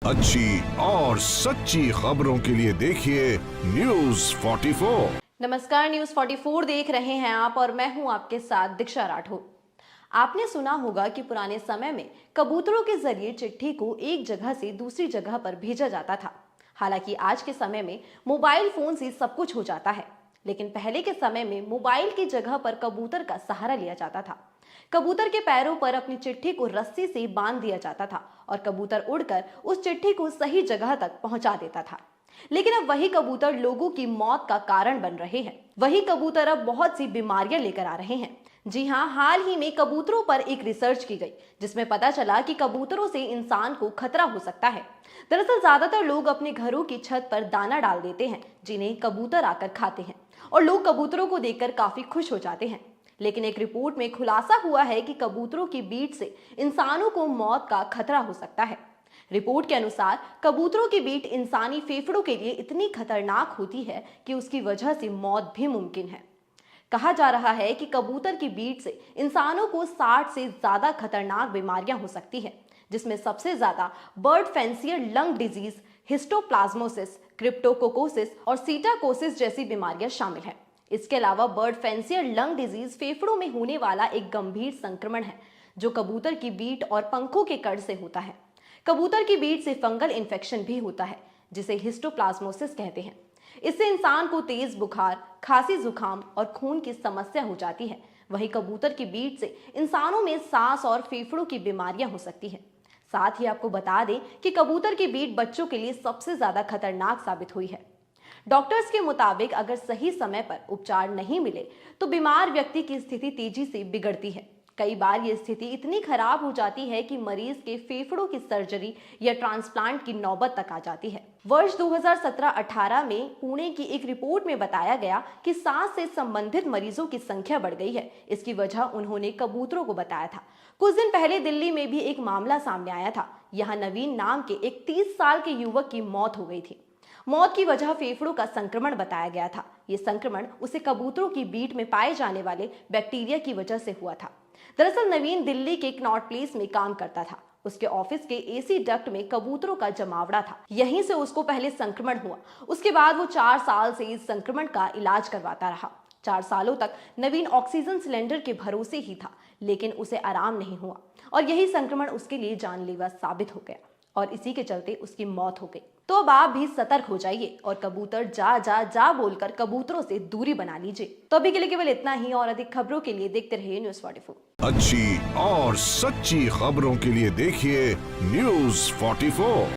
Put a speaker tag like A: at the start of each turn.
A: अच्छी और सच्ची खबरों के लिए देखिए न्यूज़ 44।
B: नमस्कार, न्यूज 44 देख रहे हैं आप और मैं हूं आपके साथ दीक्षा राठौर। आपने सुना होगा कि पुराने समय में कबूतरों के जरिए चिट्ठी को एक जगह से दूसरी जगह पर भेजा जाता था। हालांकि आज के समय में मोबाइल फोन से सब कुछ हो जाता है, लेकिन पहले के समय में मोबाइल की जगह पर कबूतर का सहारा लिया जाता था। कबूतर के पैरों पर अपनी चिट्ठी को रस्सी से बांध दिया जाता था और कबूतर उड़कर उस चिट्ठी को सही जगह तक पहुंचा देता था। लेकिन अब वही कबूतर लोगों की मौत का कारण बन रहे हैं। वही कबूतर अब बहुत सी बीमारियां लेकर आ रहे हैं। जी हाँ, हाल ही में कबूतरों पर एक रिसर्च की गई जिसमें पता चला कि कबूतरों से इंसान को खतरा हो सकता है। दरअसल ज्यादातर लोग अपने घरों की छत पर दाना डाल देते हैं जिन्हें कबूतर आकर खाते हैं और लोग कबूतरों को देखकर काफी खुश हो जाते हैं। लेकिन एक रिपोर्ट में खुलासा हुआ है कि कबूतरों की बीट से इंसानों को मौत का खतरा हो सकता है। रिपोर्ट के अनुसार कबूतरों की बीट इंसानी फेफड़ों के लिए इतनी खतरनाक होती है कि उसकी वजह से मौत भी मुमकिन है। कहा जा रहा है कि कबूतर की बीट से इंसानों को 60 से ज्यादा खतरनाक बीमारियां हो सकती है, जिसमें सबसे ज्यादा bird fancier lung disease, histoplasmosis, cryptococcosis और सीटाकोसिस जैसी बीमारियां शामिल हैं। इसके अलावा बर्ड फैंसियर लंग डिजीज फेफड़ों में होने वाला एक गंभीर संक्रमण है जो कबूतर की बीट और पंखों के कड़ से होता है। कबूतर की बीट से फंगल इन्फेक्शन भी होता है जिसे हिस्टोप्लाज्मोसिस कहते हैं। इससे इंसान को तेज बुखार, खांसी, जुकाम और खून की समस्या हो जाती है। वहीं कबूतर की बीट से इंसानों में सांस और फेफड़ों की बीमारियां हो सकती हैं। साथ ही आपको बता दें कि कबूतर की बीट बच्चों के लिए सबसे ज्यादा खतरनाक साबित हुई है। डॉक्टर्स के मुताबिक अगर सही समय पर उपचार नहीं मिले तो बीमार व्यक्ति की स्थिति तेजी से बिगड़ती है। कई बार ये स्थिति इतनी खराब हो जाती है कि मरीज के फेफड़ों की सर्जरी या ट्रांसप्लांट की नौबत तक आ जाती है। वर्ष 2017-18 में पुणे की एक रिपोर्ट में बताया गया कि सांस से संबंधित मरीजों की संख्या बढ़ गई है। इसकी वजह उन्होंने कबूतरों को बताया था। कुछ दिन पहले दिल्ली में भी एक मामला सामने आया था। यहाँ नवीन नाम के एक 30 साल के युवक की मौत हो गई थी। मौत की वजह फेफड़ों का संक्रमण बताया गया था। ये संक्रमण उसे कबूतरों की बीट में पाए जाने वाले बैक्टीरिया की वजह से हुआ था। दरअसल नवीन दिल्ली के कनॉट प्लेस में काम करता था। उसके ऑफिस के एसी डक्ट में कबूतरों का जमावड़ा था। यहीं से उसको पहले संक्रमण हुआ। उसके बाद वो 4 साल से इस संक्रमण का इलाज करवाता रहा। 4 सालों तक नवीन ऑक्सीजन सिलेंडर के भरोसे ही था, लेकिन उसे आराम नहीं हुआ और यही संक्रमण उसके लिए जानलेवा साबित हो गया और इसी के चलते उसकी मौत हो गई। तो अब आप भी सतर्क हो जाइए और कबूतर जा जा जा बोलकर कबूतरों से दूरी बना लीजिए। तो अभी के लिए केवल इतना ही और अधिक खबरों के लिए देखते रहिए न्यूज़ 44।
A: अच्छी और सच्ची खबरों के लिए देखिए न्यूज़ 44।